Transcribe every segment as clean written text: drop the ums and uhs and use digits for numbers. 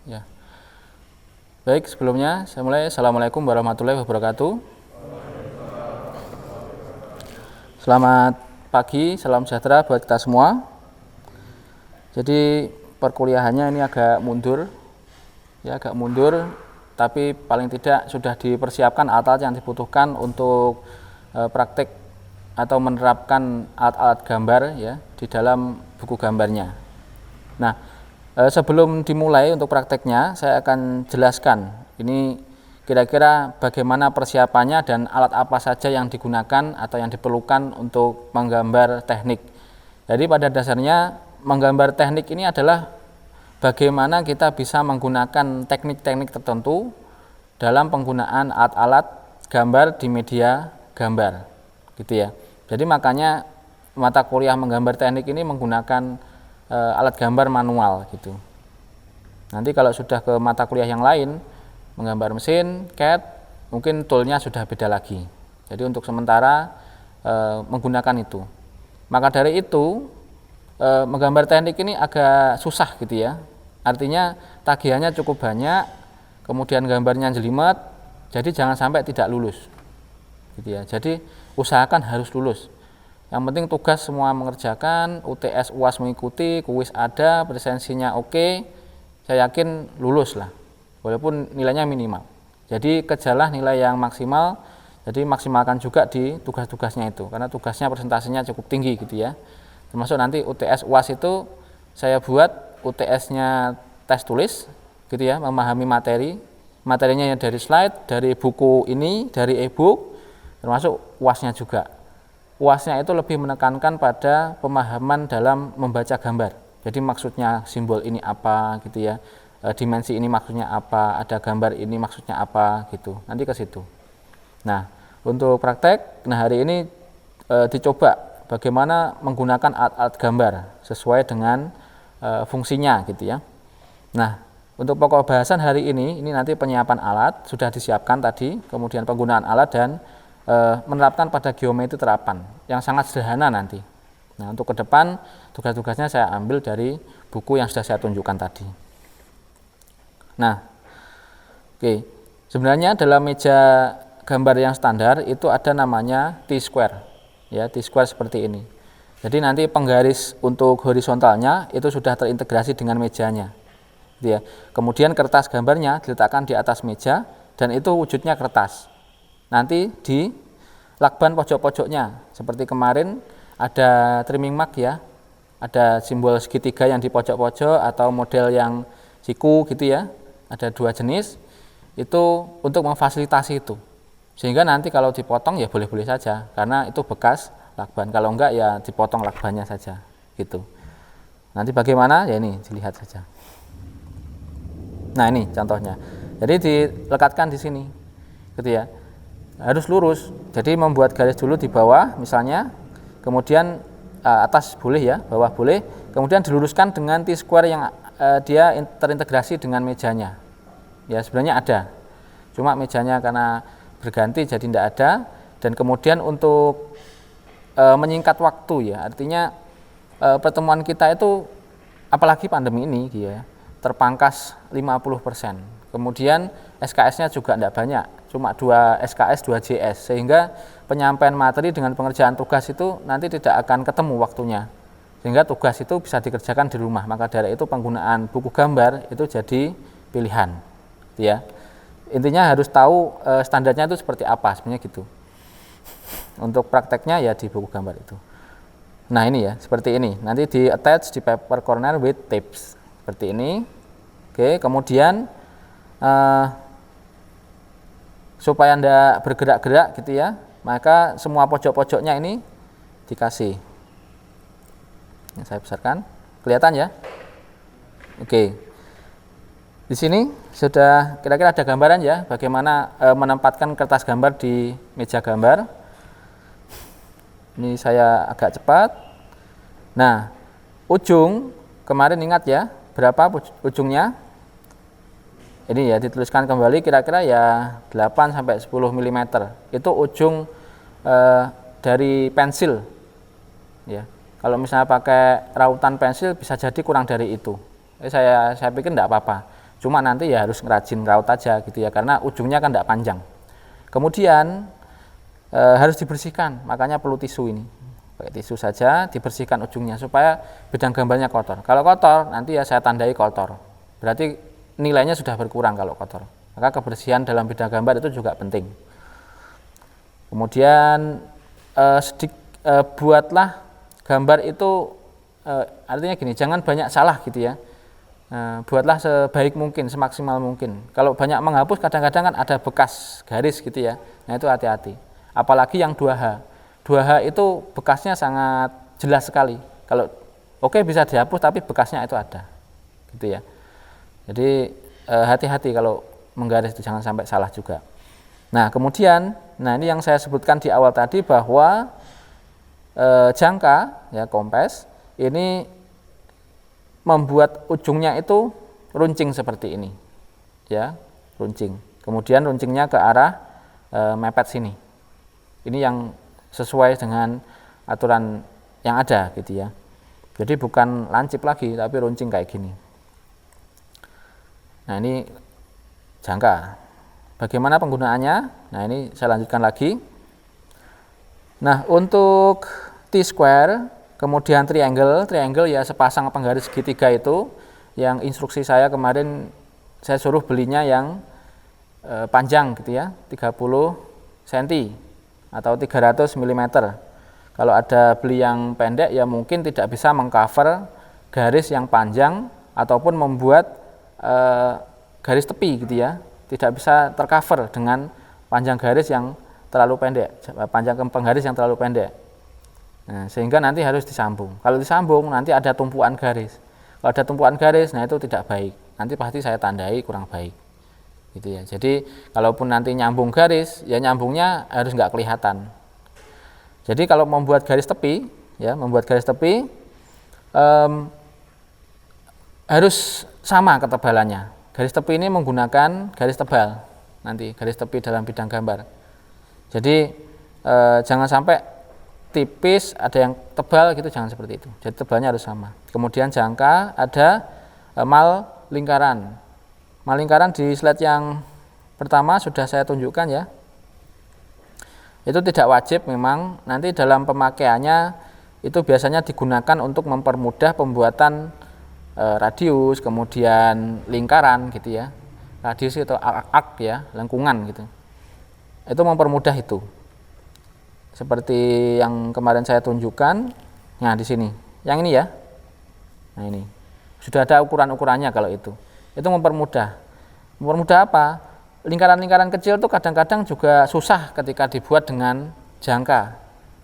Ya. Baik, sebelumnya saya mulai. Assalamualaikum warahmatullahi wabarakatuh. Selamat pagi, salam sejahtera buat kita semua. Jadi perkuliahannya ini agak mundur, tapi paling tidak sudah dipersiapkan alat-alat yang dibutuhkan untuk praktek atau menerapkan alat-alat gambar ya di dalam buku gambarnya. Nah, sebelum dimulai untuk prakteknya, saya akan jelaskan ini kira-kira bagaimana persiapannya dan alat apa saja yang digunakan atau yang diperlukan untuk menggambar teknik. Jadi pada dasarnya menggambar teknik ini adalah bagaimana kita bisa menggunakan teknik-teknik tertentu dalam penggunaan alat-alat gambar di media gambar, gitu ya. Jadi makanya mata kuliah menggambar teknik ini menggunakan alat gambar manual gitu. Nanti kalau sudah ke mata kuliah yang lain, menggambar mesin, CAD, mungkin toolnya sudah beda lagi. Jadi untuk sementara menggunakan itu. Maka dari itu menggambar teknik ini agak susah gitu ya. Artinya tagihannya cukup banyak, kemudian gambarnya jelimet, jadi jangan sampai tidak lulus. Gitu ya. Jadi usahakan harus lulus. Yang penting tugas semua mengerjakan, UTS UAS mengikuti, kuis ada, presensinya oke, saya yakin lulus lah, walaupun nilainya minimal. Jadi kejarlah nilai yang maksimal, jadi maksimalkan juga di tugas-tugasnya itu, karena tugasnya presentasinya cukup tinggi gitu ya. Termasuk nanti UTS UAS itu saya buat UTS-nya tes tulis gitu ya, memahami materinya dari slide, dari buku ini, dari e-book, termasuk UAS-nya juga. UAS-nya itu lebih menekankan pada pemahaman dalam membaca gambar. Jadi maksudnya simbol ini apa gitu ya, dimensi ini maksudnya apa, ada gambar ini maksudnya apa gitu. Nanti ke situ. Nah, untuk praktek, hari ini dicoba bagaimana menggunakan alat-alat gambar sesuai dengan fungsinya gitu ya. Nah, untuk pokok bahasan hari ini nanti penyiapan alat sudah disiapkan tadi, kemudian penggunaan alat dan menerapkan pada geometri terapan yang sangat sederhana nanti. Nah, untuk ke depan tugas-tugasnya saya ambil dari buku yang sudah saya tunjukkan tadi. Nah, oke. Sebenarnya dalam meja gambar yang standar itu ada namanya T-square. Ya, T-square seperti ini. Jadi nanti penggaris untuk horizontalnya itu sudah terintegrasi dengan mejanya. Gitu ya. Kemudian kertas gambarnya diletakkan di atas meja dan itu wujudnya kertas. Nanti di lakban pojok-pojoknya seperti kemarin ada trimming mark ya, ada simbol segitiga yang di pojok-pojok atau model yang siku gitu ya, ada dua jenis itu untuk memfasilitasi itu, sehingga nanti kalau dipotong ya boleh-boleh saja karena itu bekas lakban, kalau enggak ya dipotong lakbannya saja gitu. Nanti bagaimana ya ini dilihat saja. Nah, ini contohnya, jadi dilekatkan di sini gitu ya. Harus lurus, jadi membuat garis dulu di bawah misalnya, kemudian atas boleh ya, bawah boleh, kemudian diluruskan dengan T-square yang dia terintegrasi dengan mejanya. Ya sebenarnya ada, cuma mejanya karena berganti jadi tidak ada. Dan kemudian untuk menyingkat waktu ya, artinya pertemuan kita itu apalagi pandemi ini ya, terpangkas 50%. Kemudian SKS-nya juga tidak banyak, cuma 2 SKS, 2 JS, sehingga penyampaian materi dengan pengerjaan tugas itu nanti tidak akan ketemu waktunya, sehingga tugas itu bisa dikerjakan di rumah. Maka dari itu penggunaan buku gambar itu jadi pilihan ya. Intinya harus tahu standarnya itu seperti apa sebenarnya gitu. Untuk prakteknya ya di buku gambar itu. Nah, ini ya seperti ini, nanti di attach di paper corner with tips seperti ini. Oke, kemudian supaya Anda bergerak-gerak gitu ya, maka semua pojok-pojoknya ini dikasih. Ini saya besarkan, kelihatan ya? Oke. Di sini sudah kira-kira ada gambaran ya, bagaimana menempatkan kertas gambar di meja gambar. Ini saya agak cepat. Nah, ujung kemarin ingat ya, berapa ujungnya? Ini ya dituliskan kembali kira-kira ya 8 sampai 10 mm. Itu ujung dari pensil. Ya. Kalau misalnya pakai rautan pensil bisa jadi kurang dari itu. Saya pikir tidak apa-apa. Cuma nanti ya harus ngerajin raut aja gitu ya, karena ujungnya kan tidak panjang. Kemudian harus dibersihkan, makanya perlu tisu ini. Pakai tisu saja, dibersihkan ujungnya supaya bidang gambarnya kotor. Kalau kotor, nanti ya saya tandai kotor. Berarti nilainya sudah berkurang kalau kotor. Maka kebersihan dalam bidang gambar itu juga penting. Kemudian buatlah gambar itu, artinya gini, jangan banyak salah gitu ya. Buatlah sebaik mungkin, semaksimal mungkin. Kalau banyak menghapus, kadang-kadang kan ada bekas garis gitu ya. Nah itu hati-hati. Apalagi yang 2H. 2H itu bekasnya sangat jelas sekali. Kalau oke bisa dihapus, tapi bekasnya itu ada, gitu ya. Jadi hati-hati kalau menggaris itu, jangan sampai salah juga. Nah kemudian, ini yang saya sebutkan di awal tadi bahwa jangka ya kompes ini membuat ujungnya itu runcing seperti ini, ya runcing. Kemudian runcingnya ke arah mepet sini. Ini yang sesuai dengan aturan yang ada gitu ya. Jadi bukan lancip lagi, tapi runcing kayak gini. Nah ini jangka. Bagaimana penggunaannya? Nah ini saya lanjutkan lagi. Nah untuk T-square, kemudian triangle ya sepasang penggaris segitiga itu, yang instruksi saya kemarin saya suruh belinya yang panjang gitu ya, 30 cm. Atau 300 mm. Kalau ada beli yang pendek ya mungkin tidak bisa mengcover garis yang panjang ataupun membuat garis tepi gitu ya. Tidak bisa tercover dengan panjang garis yang terlalu pendek, panjang penggaris yang terlalu pendek. Nah, sehingga nanti harus disambung. Kalau disambung nanti ada tumpuan garis. Kalau ada tumpuan garis, nah itu tidak baik. Nanti pasti saya tandai kurang baik. Gitu ya. Jadi kalaupun nanti nyambung garis, ya nyambungnya harus nggak kelihatan. Jadi kalau membuat garis tepi, ya membuat garis tepi harus sama ketebalannya. Garis tepi ini menggunakan garis tebal, nanti garis tepi dalam bidang gambar. Jadi jangan sampai tipis ada yang tebal gitu, jangan seperti itu. Jadi tebalnya harus sama. Kemudian jangka ada mal lingkaran. Mal lingkaran di slide yang pertama sudah saya tunjukkan ya. Itu tidak wajib memang, nanti dalam pemakaiannya itu biasanya digunakan untuk mempermudah pembuatan radius, kemudian lingkaran gitu ya. Radius itu arc ya, lengkungan gitu. Itu mempermudah itu. Seperti yang kemarin saya tunjukkan. Nah, di sini. Yang ini ya. Nah, ini. Sudah ada ukuran-ukurannya kalau itu. Itu mempermudah. Mempermudah apa? Lingkaran-lingkaran kecil itu kadang-kadang juga susah ketika dibuat dengan jangka.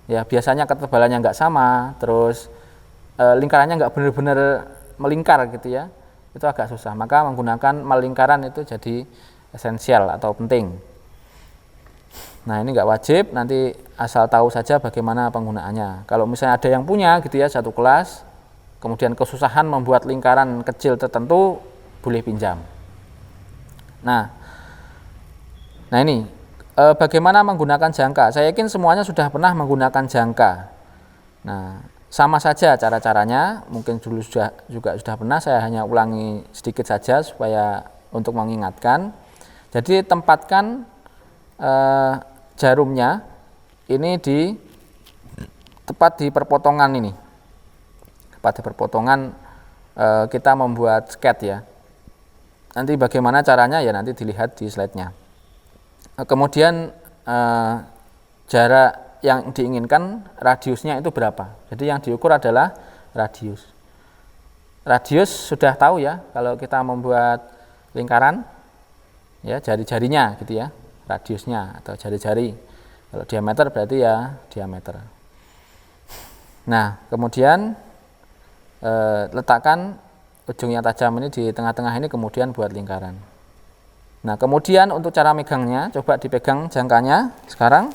Ya, biasanya ketebalannya nggak sama, terus lingkarannya nggak benar-benar melingkar gitu ya. Itu agak susah. Maka menggunakan mal lingkaran itu jadi esensial atau penting. Nah, ini nggak wajib, nanti asal tahu saja bagaimana penggunaannya. Kalau misalnya ada yang punya gitu ya, satu kelas, kemudian kesusahan membuat lingkaran kecil tertentu, boleh pinjam. Nah ini bagaimana menggunakan jangka? Saya yakin semuanya sudah pernah menggunakan jangka. Nah, sama saja cara-caranya, mungkin dulu juga sudah pernah, saya hanya ulangi sedikit saja supaya untuk mengingatkan. Jadi tempatkan jarumnya ini tepat di perpotongan ini. Tepat di perpotongan kita membuat sketch ya. Nanti bagaimana caranya ya nanti dilihat di slide-nya. Kemudian jarak yang diinginkan, radiusnya itu berapa. Jadi yang diukur adalah radius. Radius sudah tahu ya, kalau kita membuat lingkaran ya jari-jarinya gitu ya, radiusnya atau jari-jari. Kalau diameter berarti ya diameter. Nah, kemudian letakkan ujung yang tajam ini di tengah-tengah ini, kemudian buat lingkaran. Nah, kemudian untuk cara megangnya, coba dipegang jangkanya sekarang.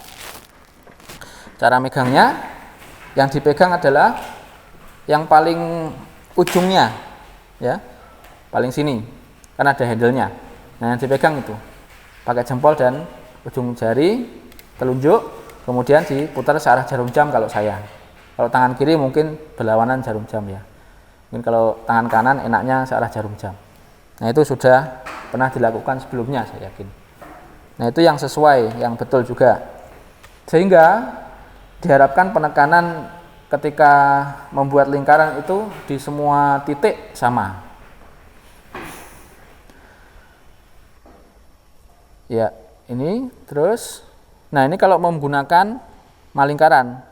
Cara megangnya, yang dipegang adalah yang paling ujungnya, ya, paling sini, kan ada handle-nya. Nah, yang dipegang itu, pakai jempol dan ujung jari, telunjuk, kemudian diputar searah jarum jam kalau saya. Kalau tangan kiri mungkin berlawanan jarum jam ya. Mungkin kalau tangan kanan enaknya searah jarum jam. Nah, itu sudah pernah dilakukan sebelumnya, saya yakin. Nah, itu yang sesuai, yang betul juga. Sehingga diharapkan penekanan ketika membuat lingkaran itu di semua titik sama. Ya, ini terus. Nah, ini kalau menggunakan malingkaran.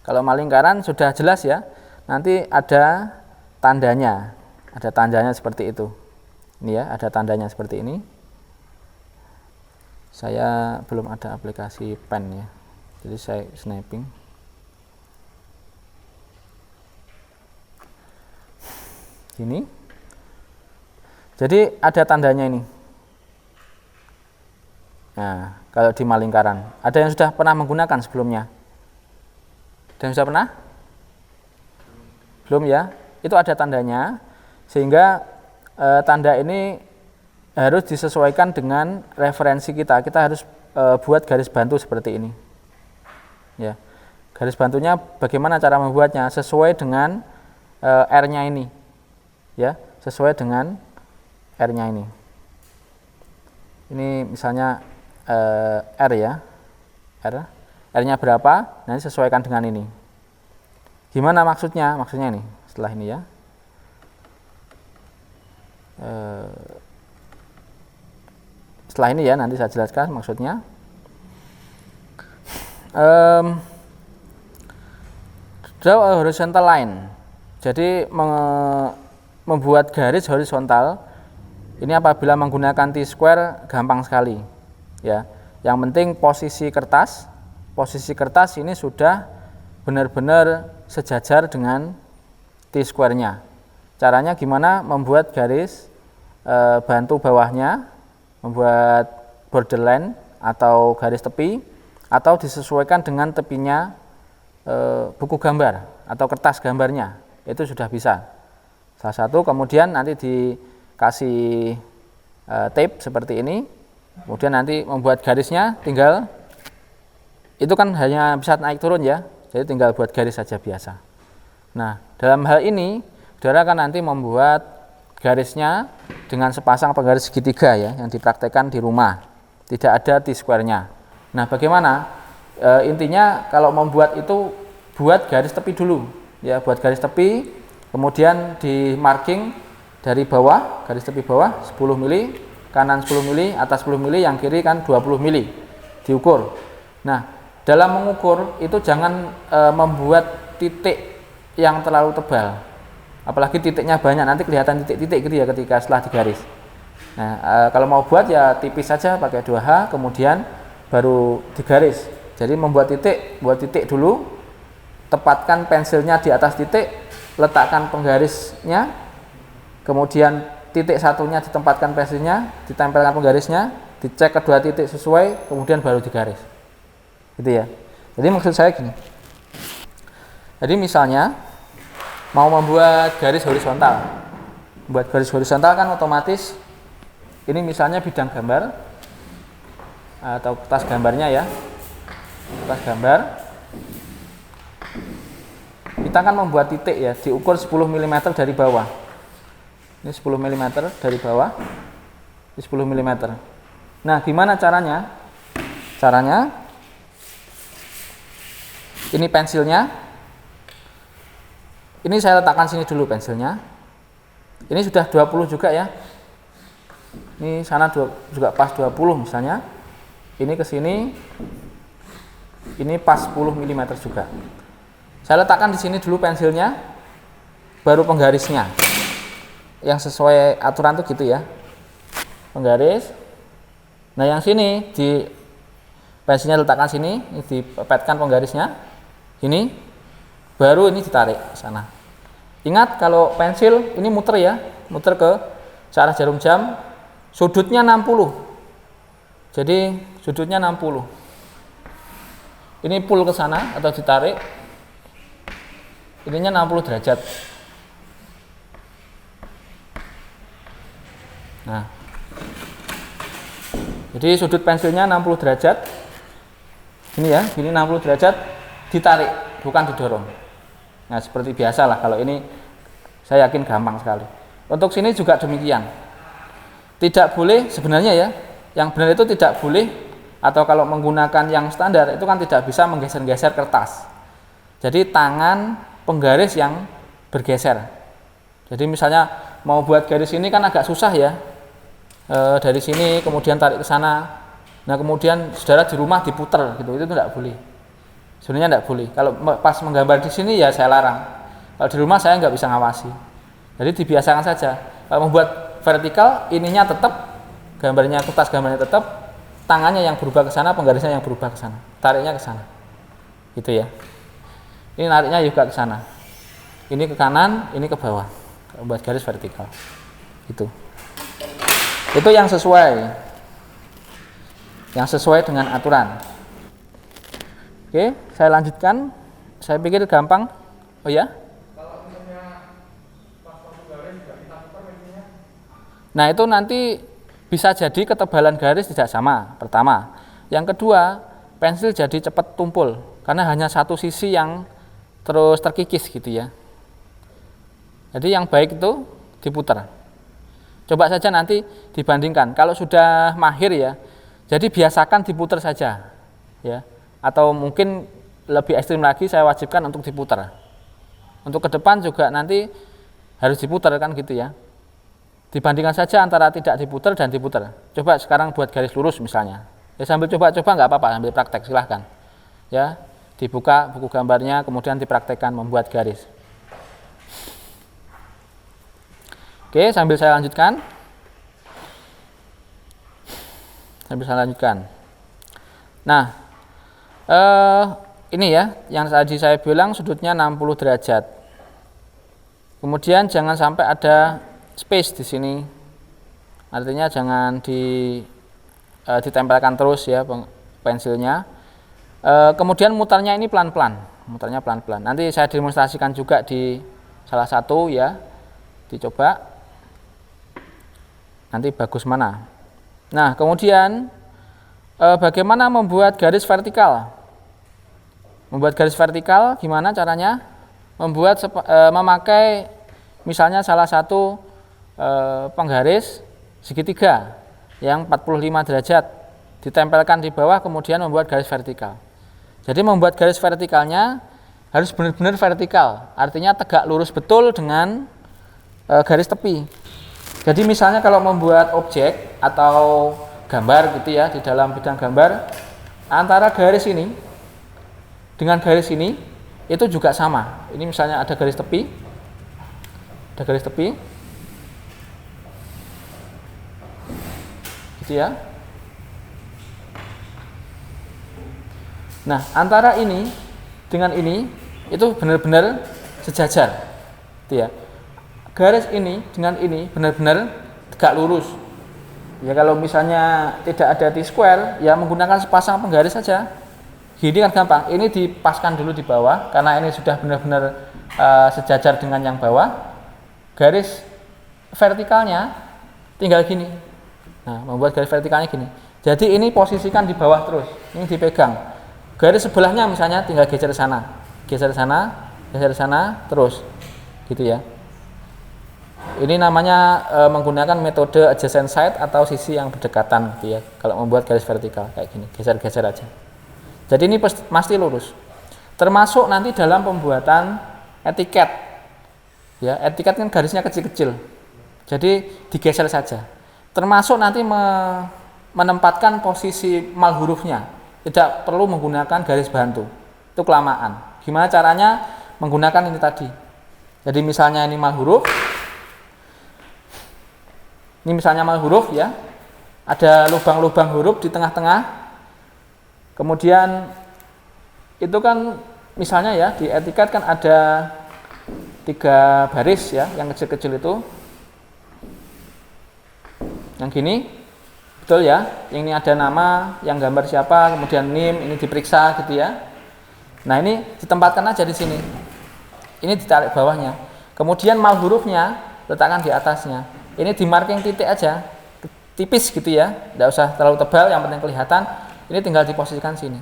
Kalau malingkaran sudah jelas ya. Nanti ada tandanya. Ada tandanya seperti itu. Ini ya, ada tandanya seperti ini. Saya belum ada aplikasi pen ya. Jadi saya snapping. Gini. Jadi ada tandanya ini. Nah, kalau di malingkaran, ada yang sudah pernah menggunakan sebelumnya? Ada yang sudah pernah? Belum ya? Itu ada tandanya, sehingga tanda ini harus disesuaikan dengan referensi kita. Kita harus buat garis bantu seperti ini. Ya, garis bantunya bagaimana cara membuatnya? Sesuai dengan R-nya ini, ya, sesuai dengan R-nya ini. Ini misalnya R ya, R-nya berapa? Nanti sesuaikan dengan ini. Gimana maksudnya? Maksudnya ini, setelah ini ya. Setelah ini ya, nanti saya jelaskan maksudnya. Draw a horizontal line. Jadi membuat garis horizontal ini apabila menggunakan T-square gampang sekali. Ya, yang penting posisi kertas ini sudah benar-benar sejajar dengan T-square-nya. Caranya gimana? Membuat garis bantu bawahnya, membuat borderline atau garis tepi, atau disesuaikan dengan tepinya buku gambar atau kertas gambarnya, itu sudah bisa. Salah satu, kemudian nanti dikasih tape seperti ini, kemudian nanti membuat garisnya tinggal, itu kan hanya bisa naik turun ya, jadi tinggal buat garis saja biasa. Nah, dalam hal ini saudara akan nanti membuat garisnya dengan sepasang penggaris segitiga ya, yang dipraktekkan di rumah, tidak ada T-square-nya. Nah, bagaimana? Intinya kalau membuat itu buat garis tepi dulu ya, buat garis tepi, kemudian di marking dari bawah, garis tepi bawah 10 mili, kanan 10 mili, atas 10 mili, yang kiri kan 20 mili, diukur. Nah, dalam mengukur itu jangan membuat titik yang terlalu tebal, apalagi titiknya banyak, nanti kelihatan titik-titik gitu ya ketika setelah digaris. Nah, kalau mau buat ya tipis saja pakai 2H, kemudian baru digaris. Jadi membuat titik, buat titik dulu, tepatkan pensilnya di atas titik, letakkan penggarisnya, kemudian titik satunya ditempatkan pensilnya, ditempelkan penggarisnya, dicek kedua titik sesuai, kemudian baru digaris. Gitu ya. Jadi maksud saya gini. Jadi misalnya mau membuat garis horizontal. Buat garis horizontal kan otomatis ini misalnya bidang gambar atau kertas gambarnya ya. Kertas gambar. Kita akan membuat titik ya, diukur 10 mm dari bawah. Ini 10 mm dari bawah. Ini 10 mm. Nah, gimana caranya? Caranya ini pensilnya. Ini saya letakkan sini dulu pensilnya. Ini sudah 20 juga ya. Ini sana juga pas 20 misalnya. Ini ke sini. Ini pas 10 mm juga. Saya letakkan di sini dulu pensilnya, baru penggarisnya. Yang sesuai aturan tuh gitu ya. Penggaris. Nah, yang sini di pensilnya letakkan sini, ini dipepetkan penggarisnya. Ini baru ini ditarik ke sana. Ingat kalau pensil ini muter ya, muter ke searah jarum jam, sudutnya 60. Jadi sudutnya 60. Ini pull ke sana atau ditarik. Ininya 60 derajat. Nah. Jadi sudut pensilnya 60 derajat. Ini ya, ini 60 derajat ditarik, bukan didorong. Nah, seperti biasa lah, kalau ini saya yakin gampang sekali. Untuk sini juga demikian. Tidak boleh sebenarnya ya, yang benar itu tidak boleh, atau kalau menggunakan yang standar itu kan tidak bisa menggeser-geser kertas. Jadi tangan penggaris yang bergeser. Jadi misalnya mau buat garis ini kan agak susah ya, dari sini kemudian tarik ke sana. Nah kemudian saudara di rumah diputer gitu, itu tidak boleh. Sebenarnya tidak boleh. Kalau pas menggambar di sini ya saya larang. Kalau di rumah saya nggak bisa ngawasi. Jadi dibiasakan saja. Kalau membuat vertikal, ininya tetap, gambarnya kertas gambarnya tetap, tangannya yang berubah ke sana, penggarisnya yang berubah ke sana, tariknya ke sana. Gitu ya. Ini nariknya juga ke sana. Ini ke kanan, ini ke bawah. Buat garis vertikal. Itu. Itu yang sesuai. Yang sesuai dengan aturan. Oke, saya lanjutkan. Saya pikir gampang. Oh ya? Nah, itu nanti bisa jadi ketebalan garis tidak sama. Pertama. Yang kedua, pensil jadi cepat tumpul karena hanya satu sisi yang terus terkikis gitu ya. Jadi yang baik itu diputar. Coba saja nanti dibandingkan. Kalau sudah mahir ya, jadi biasakan diputar saja ya. Atau mungkin lebih ekstrim lagi saya wajibkan untuk diputar. Untuk ke depan juga nanti harus diputar kan gitu ya. Dibandingkan saja antara tidak diputar dan diputar. Coba sekarang buat garis lurus misalnya. Ya sambil coba-coba nggak apa-apa, sambil praktek silahkan. Ya, dibuka buku gambarnya kemudian dipraktekkan membuat garis. Oke, sambil saya lanjutkan. Nah, ini ya yang tadi saya bilang sudutnya 60 derajat. Kemudian jangan sampai ada space di sini. Artinya jangan ditempelkan terus ya pensilnya. Kemudian mutarnya ini pelan-pelan. Nanti saya demonstrasikan juga di salah satu ya. Dicoba. Nanti bagus mana. Nah, kemudian bagaimana membuat garis vertikal? Membuat garis vertikal gimana caranya? Memakai misalnya salah satu penggaris segitiga yang 45 derajat ditempelkan di bawah kemudian membuat garis vertikal. Jadi membuat garis vertikalnya harus benar-benar vertikal, artinya tegak lurus betul dengan garis tepi. Jadi misalnya kalau membuat objek atau gambar gitu ya, di dalam bidang gambar, antara garis ini dengan garis ini itu juga sama. Ini misalnya ada garis tepi, gitu ya. Nah, antara ini dengan ini itu benar-benar sejajar, gitu ya. Garis ini dengan ini benar-benar tegak lurus. Ya kalau misalnya tidak ada T-square, ya menggunakan sepasang penggaris saja. Gini kan gampang. Ini dipaskan dulu di bawah karena ini sudah benar-benar sejajar dengan yang bawah. Garis vertikalnya tinggal gini. Nah, membuat garis vertikalnya gini. Jadi ini posisikan di bawah terus. Ini dipegang. Garis sebelahnya misalnya tinggal geser sana, terus. Gitu ya. Ini namanya menggunakan metode adjacent side atau sisi yang berdekatan gitu ya. Kalau membuat garis vertikal kayak gini, geser-geser aja. Jadi ini pasti lurus. Termasuk nanti dalam pembuatan etiket. Ya, etiket kan garisnya kecil-kecil. Jadi digeser saja. Termasuk nanti menempatkan posisi mal hurufnya. Tidak perlu menggunakan garis bantu. Itu kelamaan. Gimana caranya? Menggunakan ini tadi. Jadi misalnya ini mal huruf. Ini misalnya mal huruf ya, ada lubang-lubang huruf di tengah-tengah. Kemudian itu kan misalnya ya di etiket kan ada 3 baris ya, yang kecil-kecil itu. Yang gini, betul ya. Ini ada nama, yang gambar siapa, kemudian NIM, ini diperiksa gitu ya. Nah ini ditempatkan aja di sini. Ini ditarik bawahnya. Kemudian mal hurufnya letakkan di atasnya. Ini di marking titik aja, tipis gitu ya, tidak usah terlalu tebal, yang penting kelihatan. Ini tinggal diposisikan sini.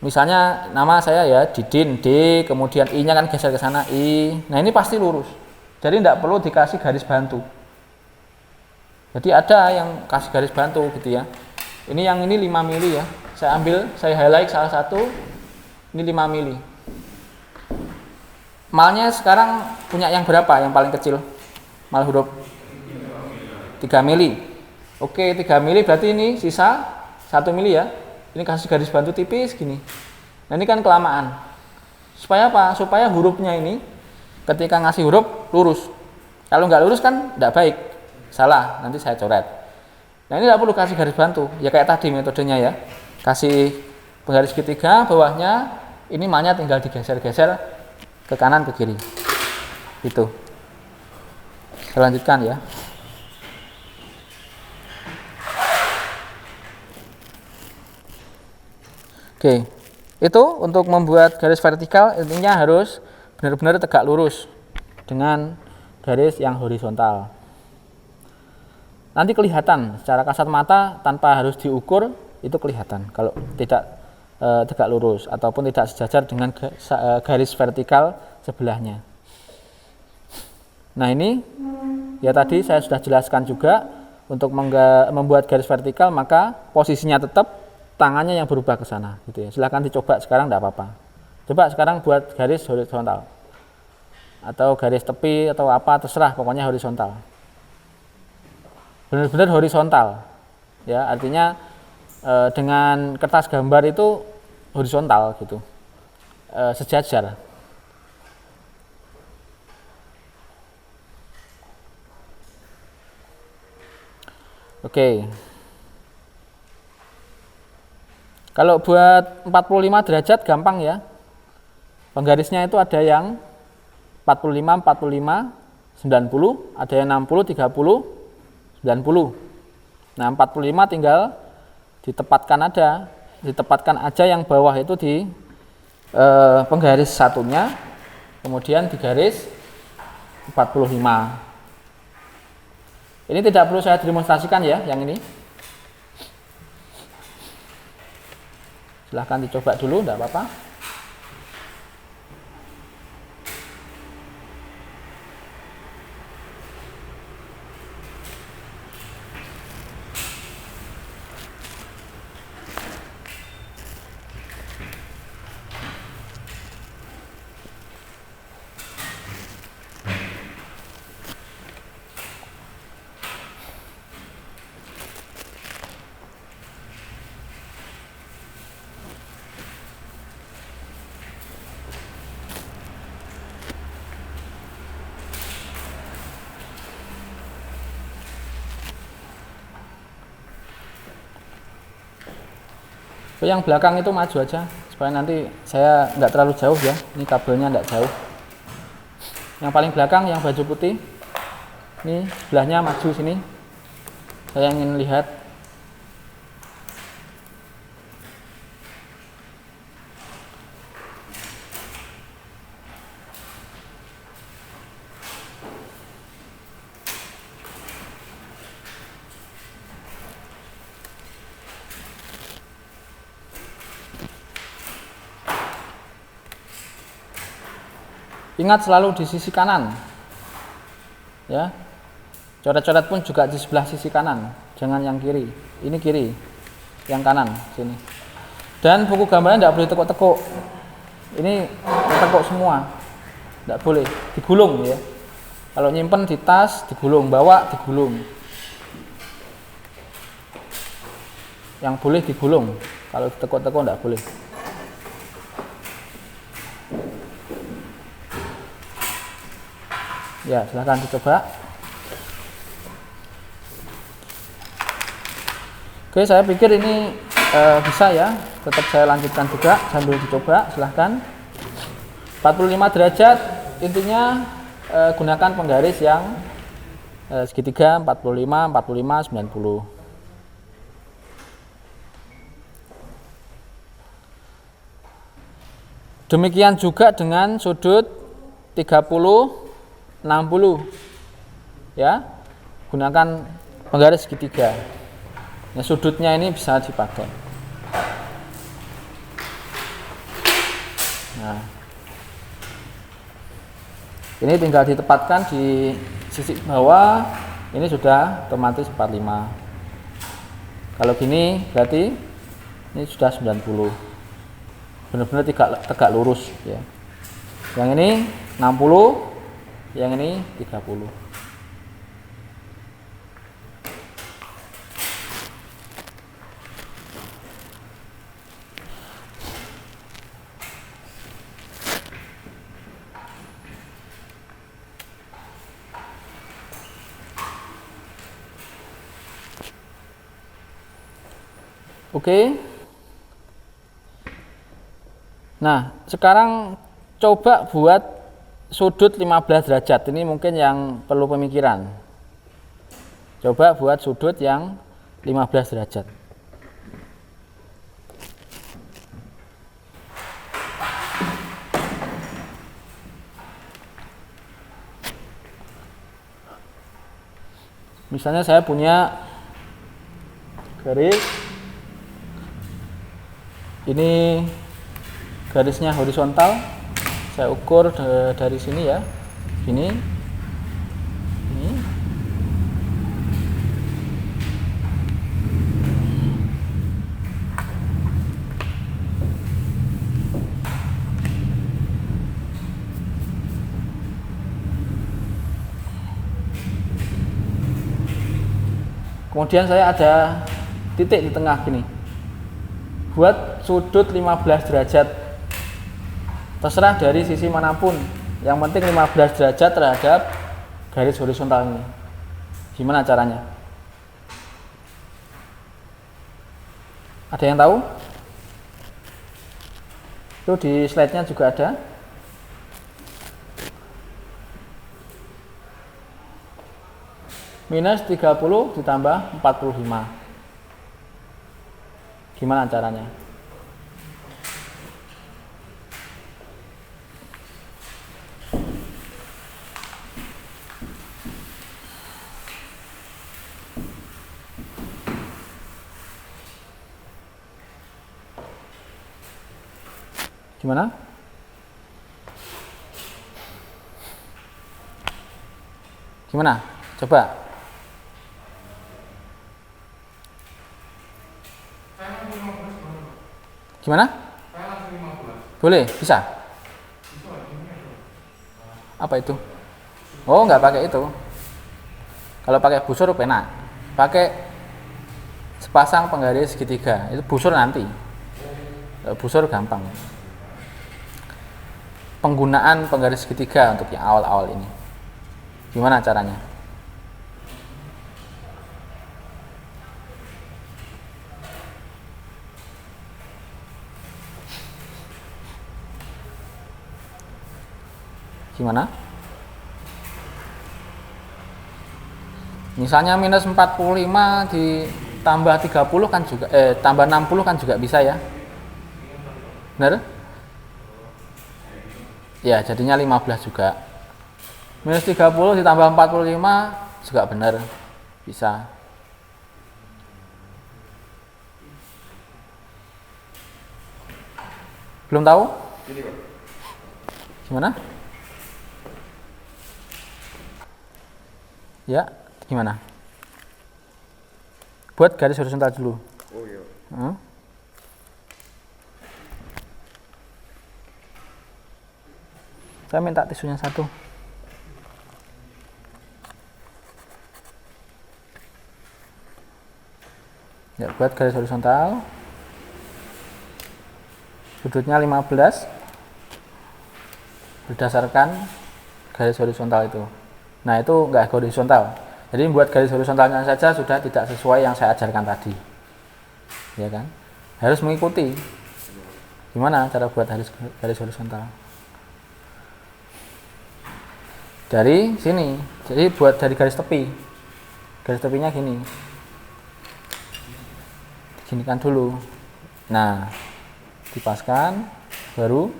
Misalnya nama saya ya Didin D, kemudian I-nya kan geser ke sana I. Nah ini pasti lurus. Jadi tidak perlu dikasih garis bantu. Jadi ada yang kasih garis bantu gitu ya. Ini yang ini 5 mili ya. Saya ambil, saya highlight salah satu. Ini 5 mili. Malnya sekarang punya yang berapa? Yang paling kecil? Mal huruf 3 mili. Oke, 3 mili berarti ini sisa 1 mili ya. Ini kasih garis bantu tipis gini. Nah, ini kan kelamaan. Supaya apa? Supaya hurufnya ini ketika ngasih huruf lurus. Kalau nggak lurus kan nggak baik. Salah, nanti saya coret. Nah, ini nggak perlu kasih garis bantu. Ya kayak tadi metodenya ya. Kasih penggaris segitiga, bawahnya ini malnya tinggal digeser-geser ke kanan ke kiri. Gitu. Saya lanjutkan ya. Oke. Itu untuk membuat garis vertikal intinya harus benar-benar tegak lurus dengan garis yang horizontal. Nanti kelihatan secara kasat mata tanpa harus diukur itu kelihatan kalau tidak tegak lurus ataupun tidak sejajar dengan garis vertikal sebelahnya. Nah, ini ya tadi saya sudah jelaskan juga untuk membuat garis vertikal maka posisinya tetap tangannya yang berubah ke sana gitu ya. Silahkan dicoba sekarang, tidak apa-apa. Coba sekarang buat garis horizontal atau garis tepi atau apa terserah, pokoknya horizontal. Benar-benar horizontal ya, artinya dengan kertas gambar itu horizontal gitu, sejajar. Oke. Kalau buat 45 derajat gampang ya, penggarisnya itu ada yang 45, 45, 90, ada yang 60, 30, 90. Nah, 45 tinggal ditepatkan aja yang bawah itu di penggaris satunya, kemudian di garis 45. Ini tidak perlu saya demonstrasikan ya, yang ini. Silahkan dicoba dulu, tidak apa-apa. Yang belakang itu maju aja supaya nanti saya nggak terlalu jauh ya, ini kabelnya nggak jauh. Yang paling belakang yang baju putih ini sebelahnya maju sini, saya ingin lihat. Ingat selalu di sisi kanan ya, coret-coret pun juga di sebelah sisi kanan, jangan yang kiri. Ini kiri, yang kanan sini. Dan buku gambarnya tidak boleh tekuk-tekuk, ini tekuk semua, tidak boleh digulung ya. Kalau nyimpen di tas digulung, bawa digulung, yang boleh digulung, kalau tekuk-tekuk tidak boleh. Ya, silahkan dicoba. Oke, saya pikir ini bisa ya. Tetap saya lanjutkan juga sambil dicoba, silahkan. 45 derajat, intinya gunakan penggaris yang segitiga 45, 45, 90. Demikian juga dengan sudut 30, 60 ya, gunakan penggaris segitiga. Nah, sudutnya ini bisa dipakai. Nah, Ini tinggal ditempatkan di sisi bawah, ini sudah otomatis 45. Kalau gini berarti ini sudah 90. Benar-benar tegak lurus ya. Yang ini 60, yang ini 30. Oke. Nah, sekarang coba buat sudut 15 derajat. Ini mungkin yang perlu pemikiran. Coba buat sudut yang 15 derajat. Misalnya saya punya garis, ini garisnya horizontal, saya ukur dari sini ya, ini. Kemudian saya ada titik di tengah gini. Buat sudut 15 derajat. Terserah dari sisi manapun. Yang penting 15 derajat terhadap garis horizontal ini. Gimana caranya? Ada yang tahu? Itu di slide-nya juga ada. Minus 30 ditambah 45. Gimana caranya? Gimana? Gimana? Coba. Gimana? Boleh, bisa. Apa itu? Oh, nggak pakai itu. Kalau pakai busur penak. Pakai sepasang penggaris segitiga. Itu busur nanti. Busur gampang. Penggunaan penggaris segitiga untuk yang awal-awal ini. Gimana caranya? Gimana? Misalnya minus 45 ditambah 30 kan juga tambah 60 kan juga bisa ya. Benar? Ya, jadinya 15 juga. Minus 30 ditambah 45 juga benar. Bisa. Belum tahu? Gimana? Ya, gimana? Buat garis horizontal dulu. Oh iya. Saya minta tisunya satu. Ya, buat garis horizontal. Sudutnya 15 berdasarkan garis horizontal itu. Nah, itu enggak horizontal. Jadi buat garis horizontalnya saja sudah tidak sesuai yang saya ajarkan tadi. Ya kan? Harus mengikuti. Gimana cara buat garis horizontal? Dari sini. Jadi buat dari garis tepi. Garis tepinya gini. Ginikan dulu. Nah, dipaskan baru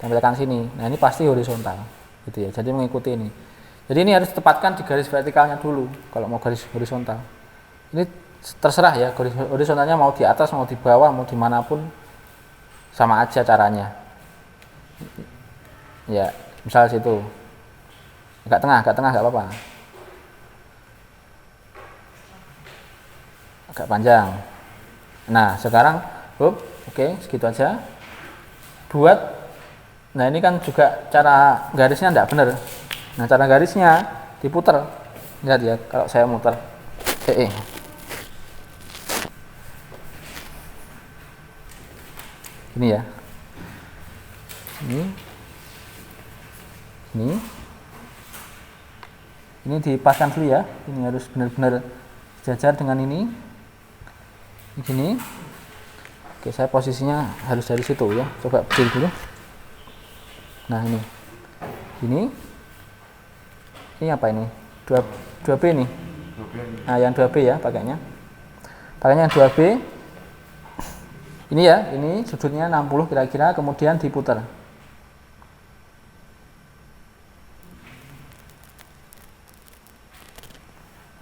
tempelkan sini. Nah, ini pasti horizontal. Gitu ya. Jadi mengikuti ini. Jadi ini harus ditempatkan di garis vertikalnya dulu kalau mau garis horizontal. Ini terserah ya, garis horizontalnya mau di atas, mau di bawah, mau dimanapun sama aja caranya. Ya, misal situ. agak tengah nggak apa-apa, agak panjang. Nah sekarang oke, segitu aja buat. Nah ini kan juga cara garisnya enggak benar. Nah cara garisnya diputer, lihat ya kalau saya muter ini ya, ini dipaskan dulu ya, ini harus benar-benar sejajar dengan ini gini. Oke, saya posisinya harus dari situ ya, coba berdiri dulu. Nah ini apa ini, 2B nih. Nah yang 2B ya pakainya yang 2B ini ya, ini sudutnya 60 kira-kira, kemudian diputar.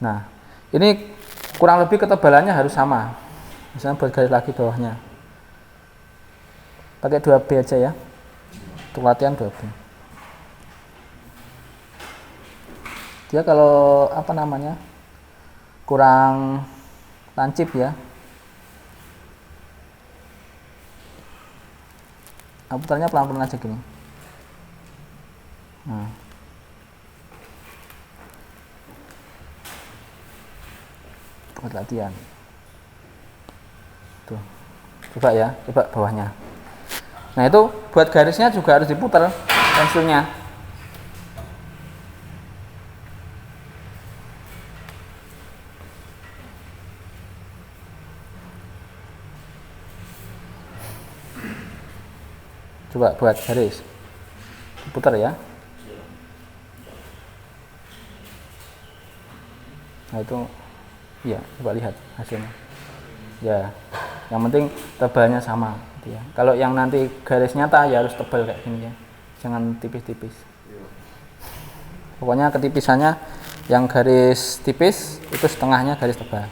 Nah ini kurang lebih ketebalannya harus sama, misalnya buat garis lagi bawahnya pakai 2B aja ya, untuk latihan 2B. Dia kalau apa namanya kurang lancip ya, putarnya pelan-pelan aja gini. Nah buat latihan tuh, coba bawahnya. Nah itu buat garisnya juga harus diputar pensilnya. Coba buat garis diputar ya. Nah itu ya, coba lihat hasilnya ya, yang penting tebalnya sama gitu ya. Kalau yang nanti garis nyata ya harus tebal kayak gini ya, jangan tipis-tipis. Pokoknya ketipisannya yang garis tipis itu setengahnya garis tebal.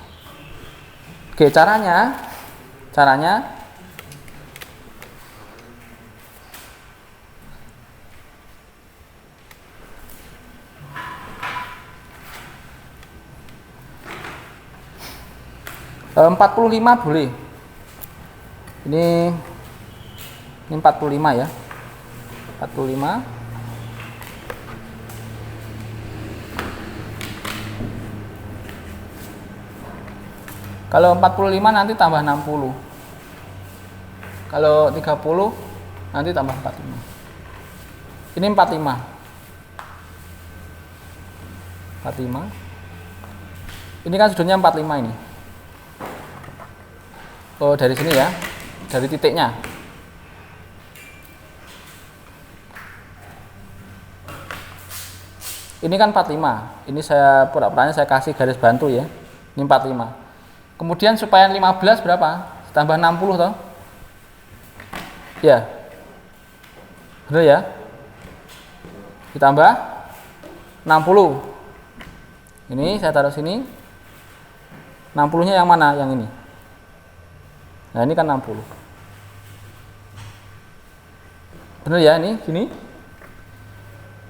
Oke, caranya 45 boleh. Ini 45 ya. 45. Kalau 45 nanti tambah 60. Kalau 30 nanti tambah 45. Ini 45. 45. Ini kan sudutnya 45 ini. Oh, dari sini ya, dari titiknya. Ini kan 45. Ini saya pura-puranya saya kasih garis bantu ya. Ini 45. Kemudian supaya 15 berapa? Tambah 60 toh? Ya. Benar ya? Ditambah 60. Ini saya taruh sini. 60-nya yang mana? Yang ini. Nah ini kan 60. Benar ya ini gini.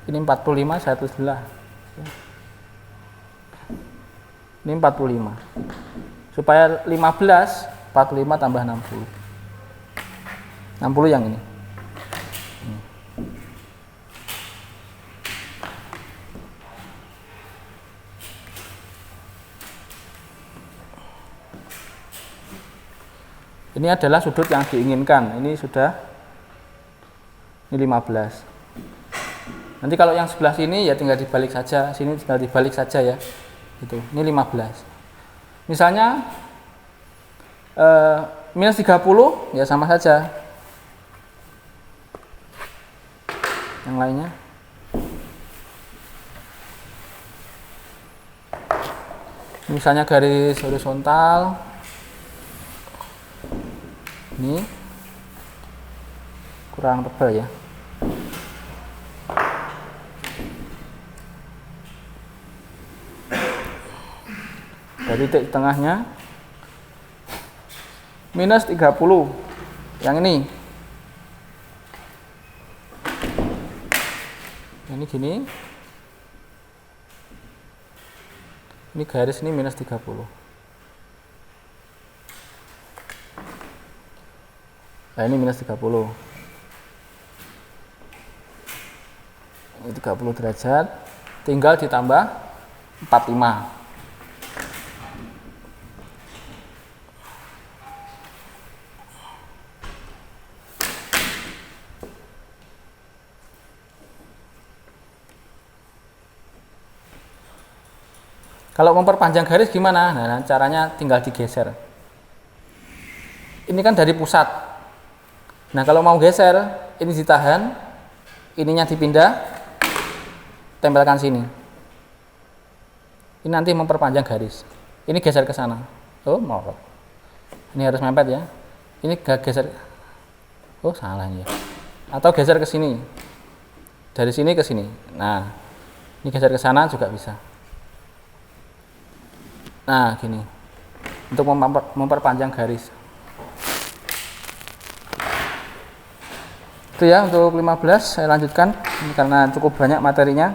Ini 45 saya tulis belah. Ini 45. Supaya 15, 45 tambah 60. 60 yang ini. Ini adalah sudut yang diinginkan. Ini sudah, ini 15. Nanti kalau yang sebelah sini ya tinggal dibalik saja, sini tinggal dibalik saja ya. Itu. Ini 15. Misalnya minus 30 ya sama saja. Yang lainnya. Misalnya garis horizontal. Ini kurang tebal ya. Dari titik tengahnya minus 30 yang ini gini, Ini garis ini minus 30. Nah, ini minus 30. Ini 30 derajat. Tinggal ditambah 45. Kalau memperpanjang garis gimana? Nah, caranya tinggal digeser. Ini kan dari pusat. Nah, kalau mau geser, ini ditahan, ininya dipindah, tempelkan sini. Ini nanti memperpanjang garis. Ini geser ke sana. Oh, mau. Ini harus mepet ya. Ini geser. Oh, salah ini ya. Atau geser ke sini. Dari sini ke sini. Nah, ini geser ke sana juga bisa. Nah, gini. Untuk memperpanjang garis. Itu ya untuk 15 saya lanjutkan karena cukup banyak materinya.